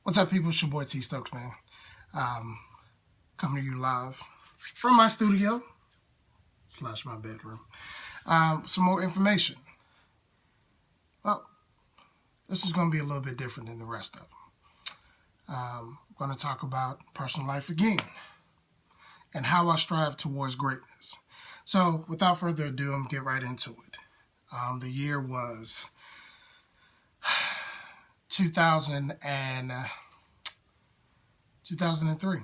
What's up, people? It's your boy T Stokes, man. Um, Coming to you live from my studio / my bedroom. Some more information. Well, this is going to be a little bit different than the rest of them. I'm going to talk about personal life again and how I strive towards greatness. So, without further ado, I'm going to get right into it. The year was 2003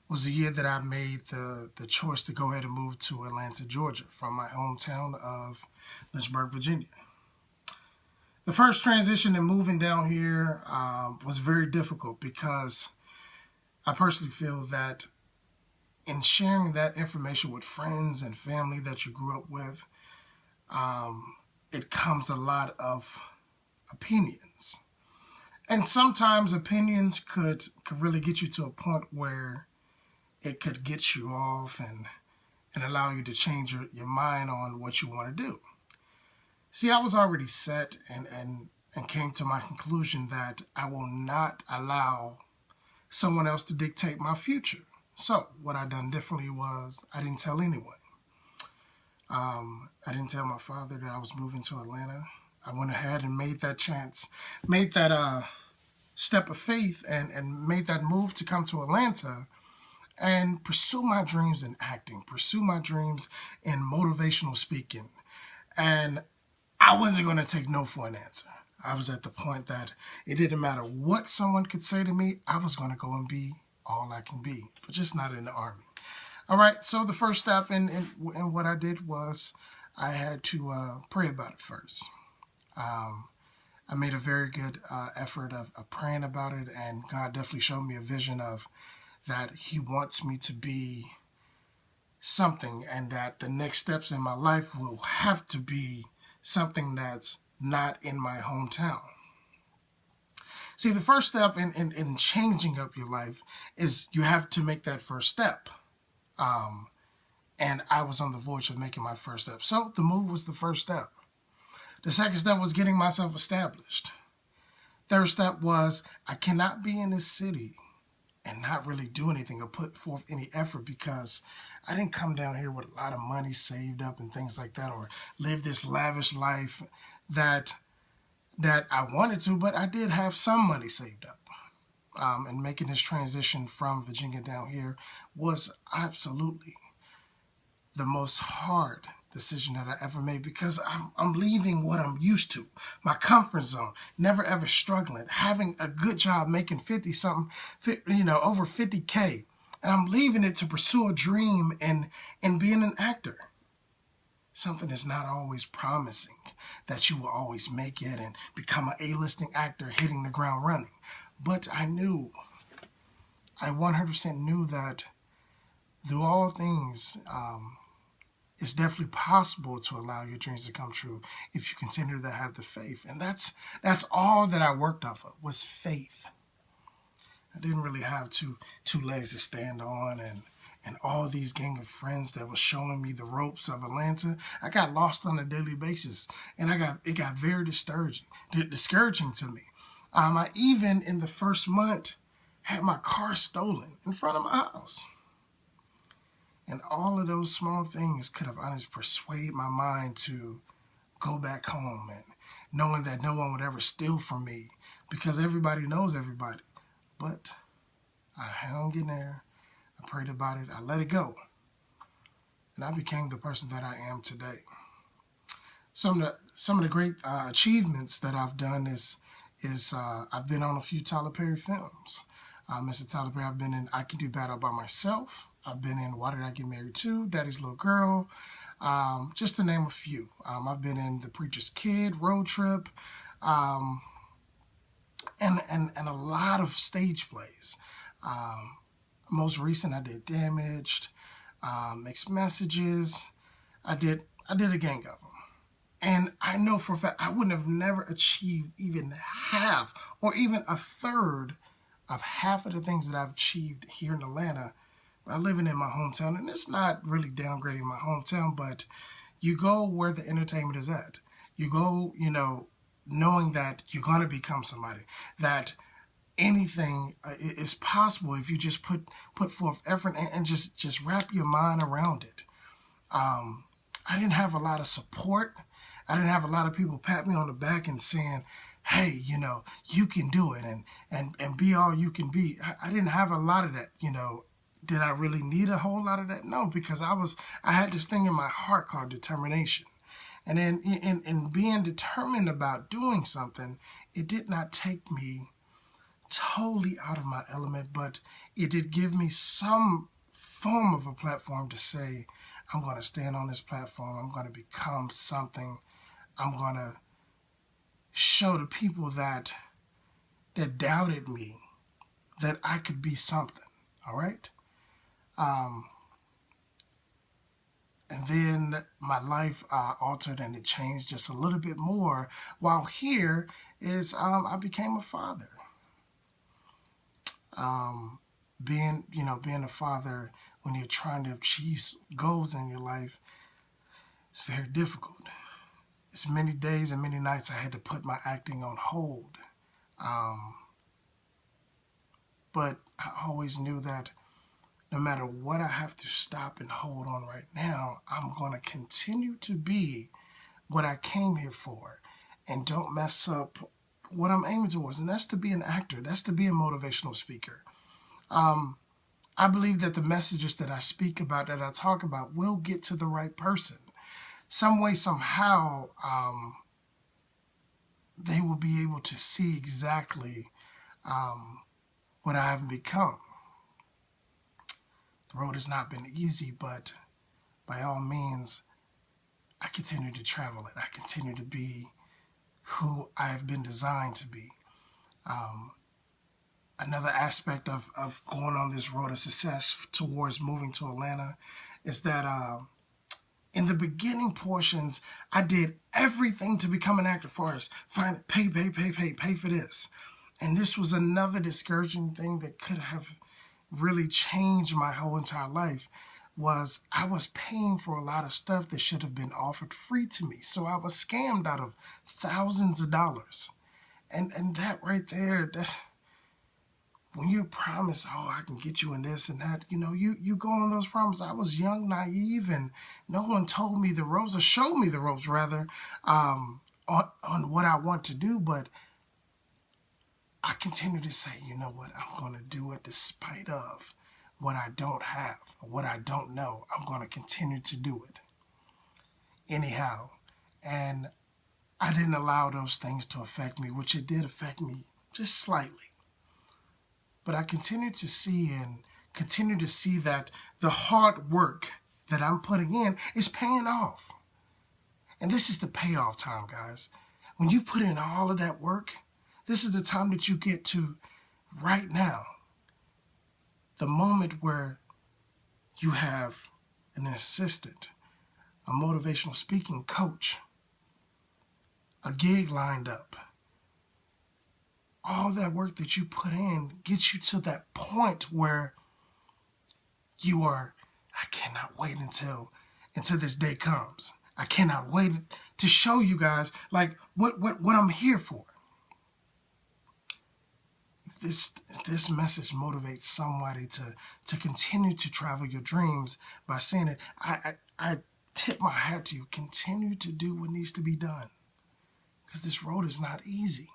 was the year that I made the choice to go ahead and move to Atlanta, Georgia, from my hometown of Lynchburg, Virginia. The first transition in moving down here was very difficult because I personally feel that in sharing that information with friends and family that you grew up with, it comes a lot of opinions. And sometimes opinions could really get you to a point where it could get you off and allow you to change your mind on what you want to do. See, I was already set and came to my conclusion that I will not allow someone else to dictate my future. So what I done differently was I didn't tell anyone. I didn't tell my father that I was moving to Atlanta. I went ahead and made that step of faith and made that move to come to Atlanta and pursue my dreams in acting, pursue my dreams in motivational speaking. And I wasn't going to take no for an answer. I was at the point that it didn't matter what someone could say to me, I was going to go and be all I can be, but just not in the Army. All right, so the first step in what I did was I had to pray about it first. I made a very good effort of praying about it, and God definitely showed me a vision of that He wants me to be something, and that the next steps in my life will have to be something that's not in my hometown. See, the first step in changing up your life is you have to make that first step. And I was on the verge of making my first step. So the move was the first step. The second step was getting myself established. Third step was I cannot be in this city and not really do anything or put forth any effort because I didn't come down here with a lot of money saved up and things like that, or live this lavish life that I wanted to, but I did have some money saved up. And making this transition from Virginia down here was absolutely the most hard decision that I ever made because I'm leaving what I'm used to, my comfort zone, never ever struggling, having a good job, making 50 something, over 50K, and I'm leaving it to pursue a dream and being an actor. Something that's not always promising that you will always make it and become an A-listing actor hitting the ground running. But I 100% knew that through all things, it's definitely possible to allow your dreams to come true if you continue to have the faith. And that's all that I worked off of was faith. I didn't really have two legs to stand on and all these gang of friends that was showing me the ropes of Atlanta. I got lost on a daily basis, and it got very discouraging to me. I even in the first month had my car stolen in front of my house. And all of those small things could have honestly persuaded my mind to go back home and knowing that no one would ever steal from me because everybody knows everybody. But I hung in there, I prayed about it, I let it go. And I became the person that I am today. Some of the great achievements that I've done is I've been on a few Tyler Perry films. Mr. Tyler Perry, I've been in I Can Do Battle by Myself. I've been in Why Did I Get Married To? Daddy's Little Girl, just to name a few. I've been in The Preacher's Kid, Road Trip, and a lot of stage plays. Most recent, I did Damaged, Mixed Messages. I did a gang of them. And I know for a fact I wouldn't have never achieved even half or even a third of half of the things that I've achieved here in Atlanta by living in my hometown. And it's not really downgrading my hometown, but you go where the entertainment is at. You go, knowing that you're going to become somebody, that anything is possible if you just put forth effort and just wrap your mind around it. I didn't have a lot of support. I didn't have a lot of people pat me on the back and saying, "Hey, you can do it and be all you can be." I didn't have a lot of that. Did I really need a whole lot of that? No, because I had this thing in my heart called determination. And then in being determined about doing something, it did not take me totally out of my element, but it did give me some form of a platform to say, I'm going to stand on this platform. I'm going to become something. I'm going to show the people that doubted me that I could be something. All right. And then my life altered and it changed just a little bit more. While here is I became a father. Being a father when you're trying to achieve goals in your life, it's very difficult. It's many days and many nights I had to put my acting on hold. But I always knew that no matter what I have to stop and hold on right now, I'm going to continue to be what I came here for and don't mess up what I'm aiming towards. And that's to be an actor. That's to be a motivational speaker. I believe that the messages that I speak about, that I talk about, will get to the right person. Some way, somehow, they will be able to see exactly what I have become. The road has not been easy, but by all means, I continue to travel it. I continue to be who I have been designed to be. Another aspect of going on this road of success towards moving to Atlanta is that in the beginning portions, I did everything to become an actor for us. Pay for this. And this was another discouraging thing that could have really changed my whole entire life. Was I was paying for a lot of stuff that should have been offered free to me. So I was scammed out of thousands of dollars. And that right there, when you promise, oh, I can get you in this and that, you go on those promises. I was young, naive, and no one told me the ropes, or showed me the ropes, rather, on what I want to do. But I continue to say, you know what, I'm going to do it despite of what I don't have, what I don't know. I'm going to continue to do it anyhow. And I didn't allow those things to affect me, which it did affect me just slightly. But I continue to see that the hard work that I'm putting in is paying off. And this is the payoff time, guys. When you put in all of that work, this is the time that you get to right now. The moment where you have an assistant, a motivational speaking coach, a gig lined up. All that work that you put in gets you to that point where you are, I cannot wait until this day comes. I cannot wait to show you guys like what I'm here for. If this message motivates somebody to continue to travel your dreams by saying it, I tip my hat to you. Continue to do what needs to be done, because this road is not easy.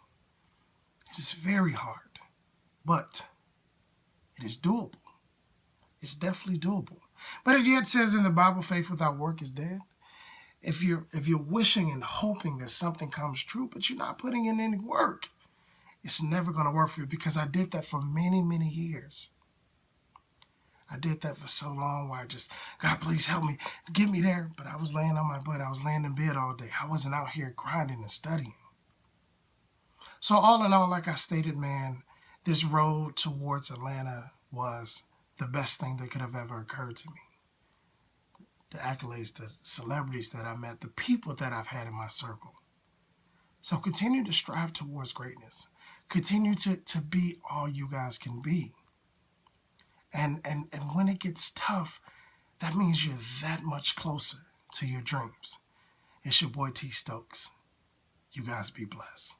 It is very hard, but it is doable. It's definitely doable. But it yet says in the Bible, faith without work is dead. If you're wishing and hoping that something comes true, but you're not putting in any work, it's never going to work for you, because I did that for many, many years. I did that for so long where I just, God, please help me, get me there. But I was laying on my butt. I was laying in bed all day. I wasn't out here grinding and studying. So all in all, like I stated, man, this road towards Atlanta was the best thing that could have ever occurred to me. The accolades, the celebrities that I met, the people that I've had in my circle. So continue to strive towards greatness. Continue to be all you guys can be. And when it gets tough, that means you're that much closer to your dreams. It's your boy T Stokes. You guys be blessed.